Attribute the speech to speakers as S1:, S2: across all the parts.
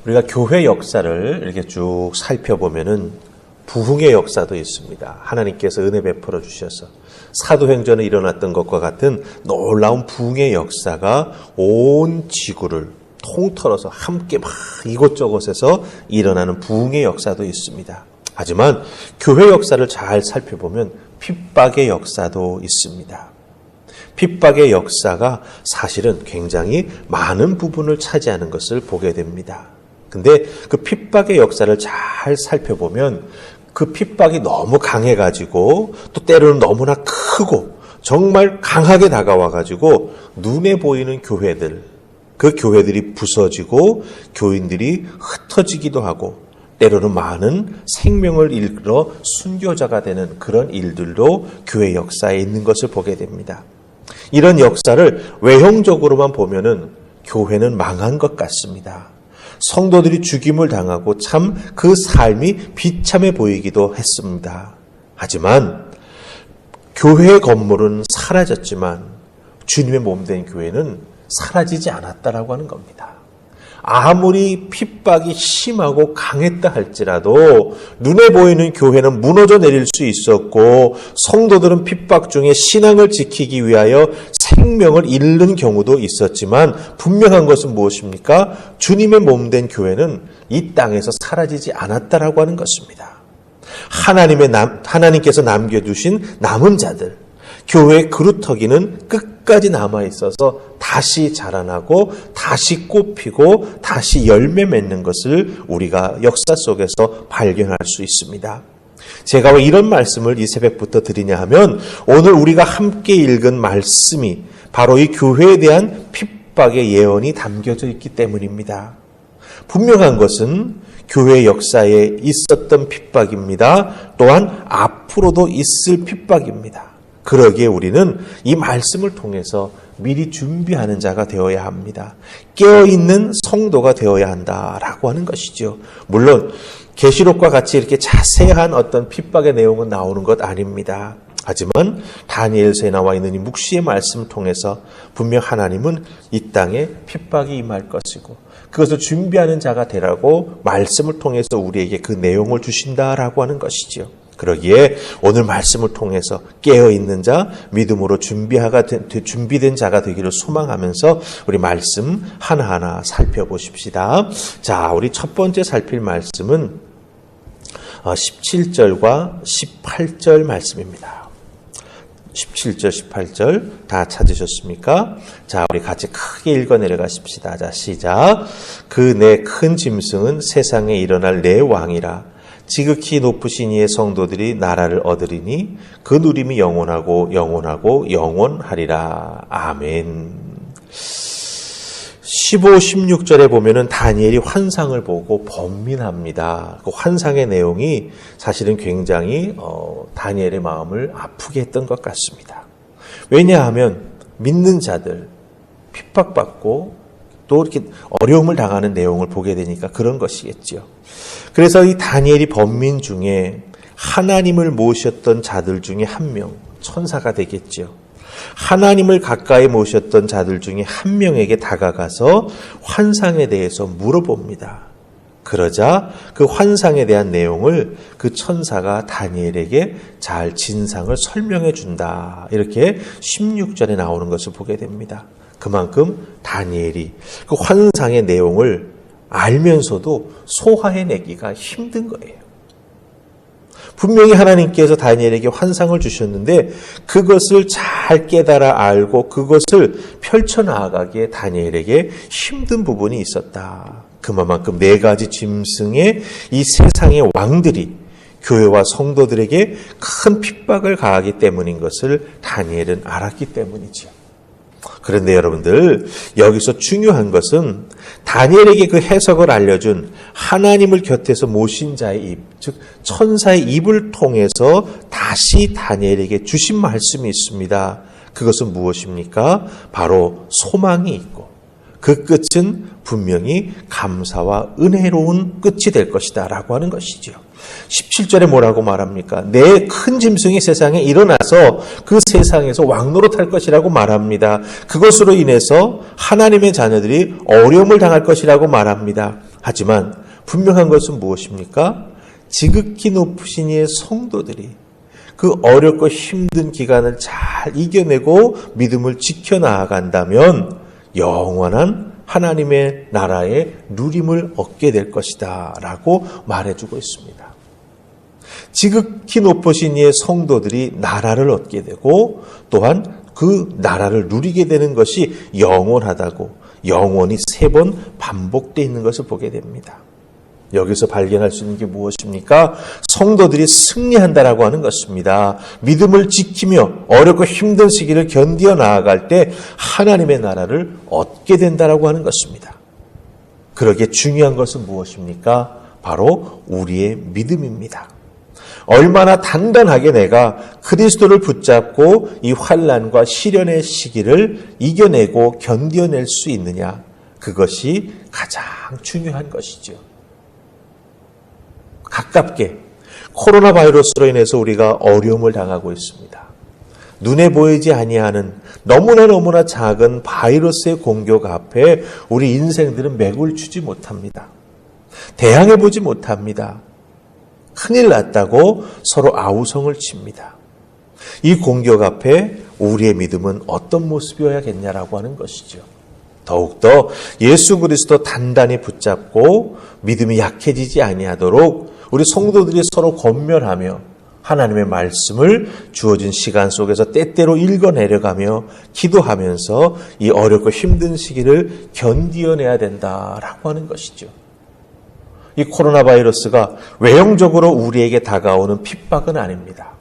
S1: 우리가 교회 역사를 이렇게 쭉 살펴보면은 부흥의 역사도 있습니다. 하나님께서 은혜 베풀어 주셔서 사도행전에 일어났던 것과 같은 놀라운 부흥의 역사가 온 지구를 통틀어서 함께 막 이곳저곳에서 일어나는 부흥의 역사도 있습니다. 하지만 교회 역사를 잘 살펴보면 핍박의 역사도 있습니다. 핍박의 역사가 사실은 굉장히 많은 부분을 차지하는 것을 보게 됩니다. 근데 그 핍박의 역사를 잘 살펴보면 그 핍박이 너무 강해가지고 또 때로는 너무나 크고 정말 강하게 다가와가지고 눈에 보이는 교회들, 그 교회들이 부서지고 교인들이 흩어지기도 하고 때로는 많은 생명을 잃어 순교자가 되는 그런 일들도 교회 역사에 있는 것을 보게 됩니다. 이런 역사를 외형적으로만 보면은 교회는 망한 것 같습니다. 성도들이 죽임을 당하고 참 그 삶이 비참해 보이기도 했습니다. 하지만 교회의 건물은 사라졌지만 주님의 몸된 교회는 사라지지 않았다라고 하는 겁니다. 아무리 핍박이 심하고 강했다 할지라도 눈에 보이는 교회는 무너져 내릴 수 있었고 성도들은 핍박 중에 신앙을 지키기 위하여 생명을 잃는 경우도 있었지만 분명한 것은 무엇입니까? 주님의 몸된 교회는 이 땅에서 사라지지 않았다라고 하는 것입니다. 하나님께서 남겨두신 남은 자들, 교회의 그루터기는 끝까지 남아있어서 다시 자라나고 다시 꽃피고 다시 열매 맺는 것을 우리가 역사 속에서 발견할 수 있습니다. 제가 왜 이런 말씀을 이 새벽부터 드리냐 하면 오늘 우리가 함께 읽은 말씀이 바로 이 교회에 대한 핍박의 예언이 담겨져 있기 때문입니다. 분명한 것은 교회 역사에 있었던 핍박입니다. 또한 앞으로도 있을 핍박입니다. 그러기에 우리는 이 말씀을 통해서 미리 준비하는 자가 되어야 합니다. 깨어있는 성도가 되어야 한다라고 하는 것이죠. 물론 계시록과 같이 이렇게 자세한 어떤 핍박의 내용은 나오는 것 아닙니다. 하지만 다니엘서에 나와 있는 이 묵시의 말씀을 통해서 분명 하나님은 이 땅에 핍박이 임할 것이고 그것을 준비하는 자가 되라고 말씀을 통해서 우리에게 그 내용을 주신다라고 하는 것이죠. 그러기에 오늘 말씀을 통해서 깨어있는 자, 믿음으로 준비된 자가 되기를 소망하면서 우리 말씀 하나하나 살펴보십시다. 자, 우리 첫 번째 살필 말씀은 17절과 18절 말씀입니다. 17절, 18절 다 찾으셨습니까? 자, 우리 같이 크게 읽어 내려가십시다. 자, 시작. 그 내 큰 짐승은 세상에 일어날 내 왕이라. 지극히 높으신 이의 성도들이 나라를 얻으리니 그 누림이 영원하고 영원하고 영원하리라. 아멘. 15, 16절에 보면은 다니엘이 환상을 보고 번민합니다. 그 환상의 내용이 사실은 굉장히 다니엘의 마음을 아프게 했던 것 같습니다. 왜냐하면 믿는 자들 핍박받고 또 이렇게 어려움을 당하는 내용을 보게 되니까 그런 것이겠죠. 그래서 이 다니엘이 번민 중에 하나님을 모셨던 자들 중에 한 명, 천사가 되겠죠. 하나님을 가까이 모셨던 자들 중에 한 명에게 다가가서 환상에 대해서 물어봅니다. 그러자 그 환상에 대한 내용을 그 천사가 다니엘에게 잘 진상을 설명해 준다. 이렇게 16절에 나오는 것을 보게 됩니다. 그만큼 다니엘이 그 환상의 내용을 알면서도 소화해내기가 힘든 거예요. 분명히 하나님께서 다니엘에게 환상을 주셨는데 그것을 잘 깨달아 알고 그것을 펼쳐나가기에 다니엘에게 힘든 부분이 있었다. 그만큼 네 가지 짐승의 이 세상의 왕들이 교회와 성도들에게 큰 핍박을 가하기 때문인 것을 다니엘은 알았기 때문이죠. 그런데 여러분들, 여기서 중요한 것은 다니엘에게 그 해석을 알려준 하나님을 곁에서 모신 자의 입, 즉 천사의 입을 통해서 다시 다니엘에게 주신 말씀이 있습니다. 그것은 무엇입니까? 바로 소망이 있고 그 끝은 분명히 감사와 은혜로운 끝이 될 것이다 라고 하는 것이죠. 17절에 뭐라고 말합니까? 내 큰 짐승이 세상에 일어나서 그 세상에서 왕노릇할 것이라고 말합니다. 그것으로 인해서 하나님의 자녀들이 어려움을 당할 것이라고 말합니다. 하지만 분명한 것은 무엇입니까? 지극히 높으신 이의 성도들이 그 어렵고 힘든 기간을 잘 이겨내고 믿음을 지켜나간다면 영원한 하나님의 나라의 누림을 얻게 될 것이다 라고 말해주고 있습니다. 지극히 높으신 이의 성도들이 나라를 얻게 되고 또한 그 나라를 누리게 되는 것이 영원하다고 영원히 3번 반복되어 있는 것을 보게 됩니다. 여기서 발견할 수 있는 게 무엇입니까? 성도들이 승리한다라고 하는 것입니다. 믿음을 지키며 어렵고 힘든 시기를 견디어 나아갈 때 하나님의 나라를 얻게 된다라고 하는 것입니다. 그러기에 중요한 것은 무엇입니까? 바로 우리의 믿음입니다. 얼마나 단단하게 내가 그리스도를 붙잡고 이 환난과 시련의 시기를 이겨내고 견뎌낼 수 있느냐, 그것이 가장 중요한 것이죠. 가깝게 코로나 바이러스로 인해서 우리가 어려움을 당하고 있습니다. 눈에 보이지 아니하는 너무나 작은 바이러스의 공격 앞에 우리 인생들은 맥을 추지 못합니다. 대항해 보지 못합니다. 큰일 났다고 서로 아우성을 칩니다. 이 공격 앞에 우리의 믿음은 어떤 모습이어야겠냐라고 하는 것이죠. 더욱더 예수 그리스도 단단히 붙잡고 믿음이 약해지지 아니하도록 우리 성도들이 서로 권면하며 하나님의 말씀을 주어진 시간 속에서 때때로 읽어내려가며 기도하면서 이 어렵고 힘든 시기를 견디어내야 된다라고 하는 것이죠. 이 코로나 바이러스가 외형적으로 우리에게 다가오는 핍박은 아닙니다.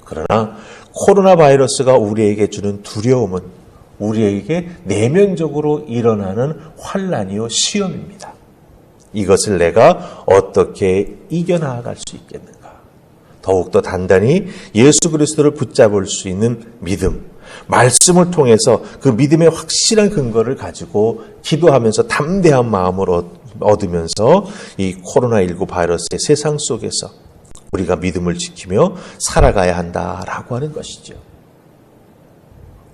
S1: 그러나 코로나 바이러스가 우리에게 주는 두려움은 우리에게 내면적으로 일어나는 환난이요 시험입니다. 이것을 내가 어떻게 이겨나갈 수 있겠는가? 더욱더 단단히 예수 그리스도를 붙잡을 수 있는 믿음, 말씀을 통해서 그 믿음의 확실한 근거를 가지고 기도하면서 담대한 마음을 얻으면서 이 코로나19 바이러스의 세상 속에서 우리가 믿음을 지키며 살아가야 한다라고 하는 것이죠.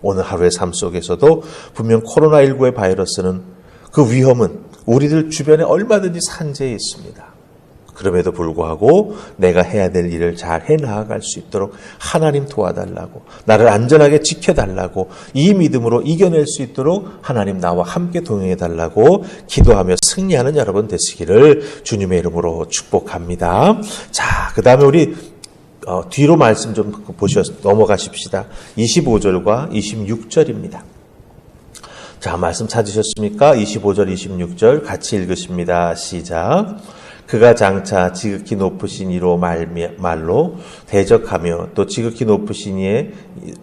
S1: 오늘 하루의 삶 속에서도 분명 코로나19의 바이러스는 그 위험은 우리들 주변에 얼마든지 산재해 있습니다. 그럼에도 불구하고 내가 해야 될 일을 잘 해나갈 수 있도록 하나님 도와달라고, 나를 안전하게 지켜달라고, 이 믿음으로 이겨낼 수 있도록 하나님 나와 함께 동행해달라고 기도하며 승리하는 여러분 되시기를 주님의 이름으로 축복합니다. 자, 그 다음에 우리 뒤로 말씀 좀 넘어가십시다. 25절과 26절입니다. 자, 말씀 찾으셨습니까? 25절, 26절 같이 읽으십니다. 시작. 그가 장차 지극히 높으신 이로 말로 대적하며 또 지극히 높으신 이의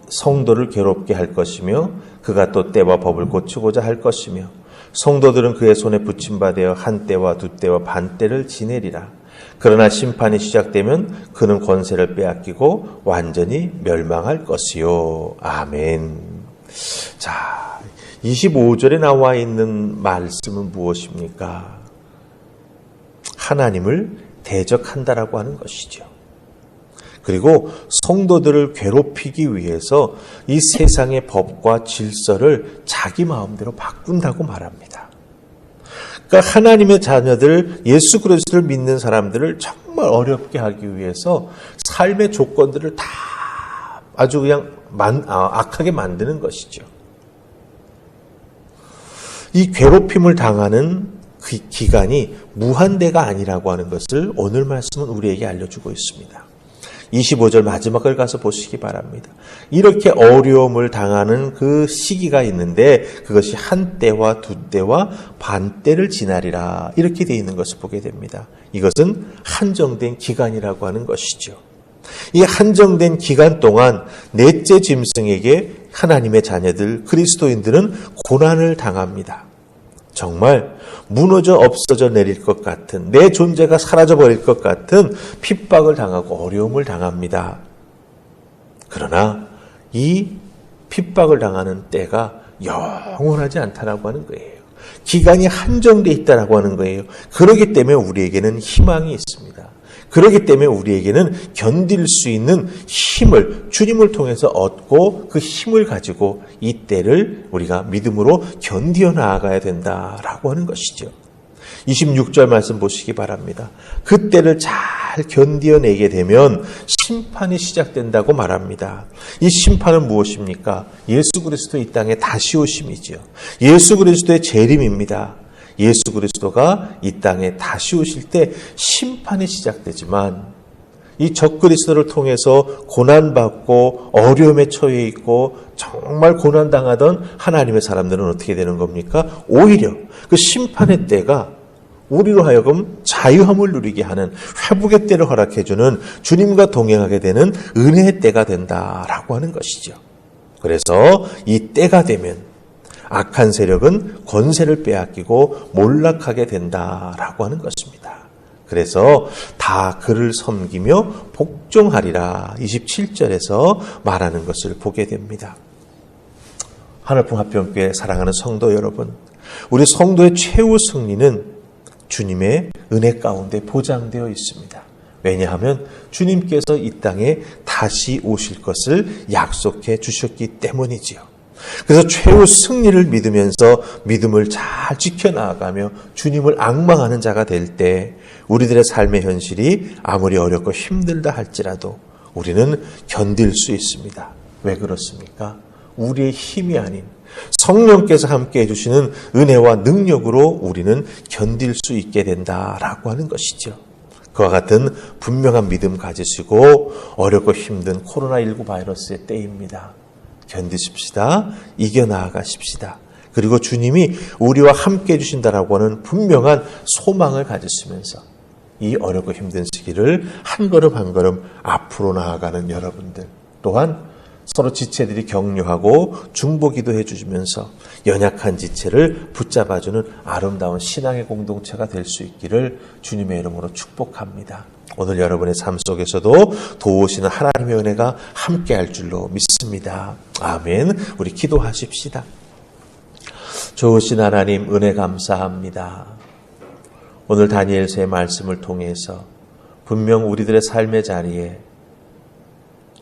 S1: 성도를 괴롭게 할 것이며 그가 또 때와 법을 고치고자 할 것이며 성도들은 그의 손에 붙임받아 한 때와 두 때와 반 때를 지내리라. 그러나 심판이 시작되면 그는 권세를 빼앗기고 완전히 멸망할 것이요. 아멘. 자, 25절에 나와 있는 말씀은 무엇입니까? 하나님을 대적한다라고 하는 것이죠. 그리고 성도들을 괴롭히기 위해서 이 세상의 법과 질서를 자기 마음대로 바꾼다고 말합니다. 그러니까 하나님의 자녀들, 예수 그리스도를 믿는 사람들을 정말 어렵게 하기 위해서 삶의 조건들을 다 아주 그냥 악하게 만드는 것이죠. 이 괴롭힘을 당하는 그 기간이 무한대가 아니라고 하는 것을 오늘 말씀은 우리에게 알려주고 있습니다. 25절 마지막을 가서 보시기 바랍니다. 이렇게 어려움을 당하는 그 시기가 있는데 그것이 한 때와 두 때와 반 때를 지나리라 이렇게 되어 있는 것을 보게 됩니다. 이것은 한정된 기간이라고 하는 것이죠. 이 한정된 기간 동안 넷째 짐승에게 하나님의 자녀들 그리스도인들은 고난을 당합니다. 정말 무너져 없어져 내릴 것 같은, 내 존재가 사라져버릴 것 같은 핍박을 당하고 어려움을 당합니다. 그러나 이 핍박을 당하는 때가 영원하지 않다라고 하는 거예요. 기간이 한정되어 있다라고 하는 거예요. 그렇기 때문에 우리에게는 희망이 있습니다. 그렇기 때문에 우리에게는 견딜 수 있는 힘을 주님을 통해서 얻고 그 힘을 가지고 이 때를 우리가 믿음으로 견디어 나아가야 된다라고 하는 것이죠. 26절 말씀 보시기 바랍니다. 그때를 잘 견디어내게 되면 심판이 시작된다고 말합니다. 이 심판은 무엇입니까? 예수 그리스도 이 땅에 다시 오심이지요. 예수 그리스도의 재림입니다. 예수 그리스도가 이 땅에 다시 오실 때 심판이 시작되지만 이 적그리스도를 통해서 고난받고 어려움에 처해 있고 정말 고난당하던 하나님의 사람들은 어떻게 되는 겁니까? 오히려 그 심판의 때가 우리로 하여금 자유함을 누리게 하는 회복의 때를 허락해주는 주님과 동행하게 되는 은혜의 때가 된다라고 하는 것이죠. 그래서 이 때가 되면 악한 세력은 권세를 빼앗기고 몰락하게 된다라고 하는 것입니다. 그래서 다 그를 섬기며 복종하리라 27절에서 말하는 것을 보게 됩니다. 하늘풍 합병교회 사랑하는 성도 여러분, 우리 성도의 최후 승리는 주님의 은혜 가운데 보장되어 있습니다. 왜냐하면 주님께서 이 땅에 다시 오실 것을 약속해 주셨기 때문이지요. 그래서 최후 승리를 믿으면서 믿음을 잘 지켜나가며 주님을 앙망하는 자가 될 때 우리들의 삶의 현실이 아무리 어렵고 힘들다 할지라도 우리는 견딜 수 있습니다. 왜 그렇습니까? 우리의 힘이 아닌 성령께서 함께 해주시는 은혜와 능력으로 우리는 견딜 수 있게 된다라고 하는 것이죠. 그와 같은 분명한 믿음 가지시고 어렵고 힘든 코로나19 바이러스의 때입니다. 견디십시다. 이겨나가십시다. 그리고 주님이 우리와 함께 해주신다라고 하는 분명한 소망을 가지시면서 이 어렵고 힘든 시기를 한 걸음 한 걸음 앞으로 나아가는 여러분들, 또한 서로 지체들이 격려하고 중보기도 해주시면서 연약한 지체를 붙잡아주는 아름다운 신앙의 공동체가 될 수 있기를 주님의 이름으로 축복합니다. 오늘 여러분의 삶 속에서도 도우시는 하나님의 은혜가 함께할 줄로 믿습니다. 아멘. 우리 기도하십시다. 좋으신 하나님, 은혜 감사합니다. 오늘 다니엘서의 말씀을 통해서 분명 우리들의 삶의 자리에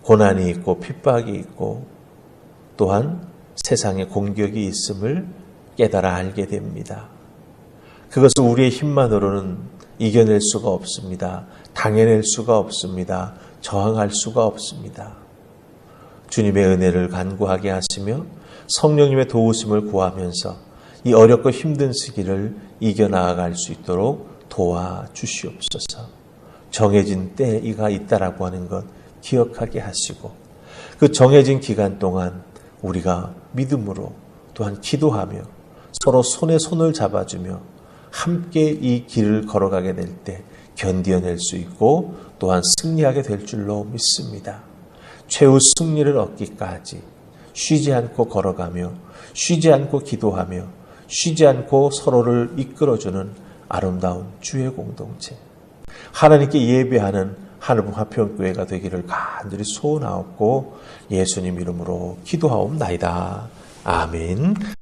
S1: 고난이 있고 핍박이 있고 또한 세상에 공격이 있음을 깨달아 알게 됩니다. 그것을 우리의 힘만으로는 이겨낼 수가 없습니다. 당해낼 수가 없습니다. 저항할 수가 없습니다. 주님의 은혜를 간구하게 하시며 성령님의 도우심을 구하면서 이 어렵고 힘든 시기를 이겨나갈 수 있도록 도와주시옵소서. 정해진 때가 있다라고 하는 것 기억하게 하시고 그 정해진 기간 동안 우리가 믿음으로 또한 기도하며 서로 손에 손을 잡아주며 함께 이 길을 걸어가게 될 때 견디어낼 수 있고 또한 승리하게 될 줄로 믿습니다. 최후 승리를 얻기까지 쉬지 않고 걸어가며 쉬지 않고 기도하며 쉬지 않고 서로를 이끌어주는 아름다운 주의 공동체, 하나님께 예배하는 하늘풍 화평교회가 되기를 간절히 소원하옵고 예수님 이름으로 기도하옵나이다. 아멘.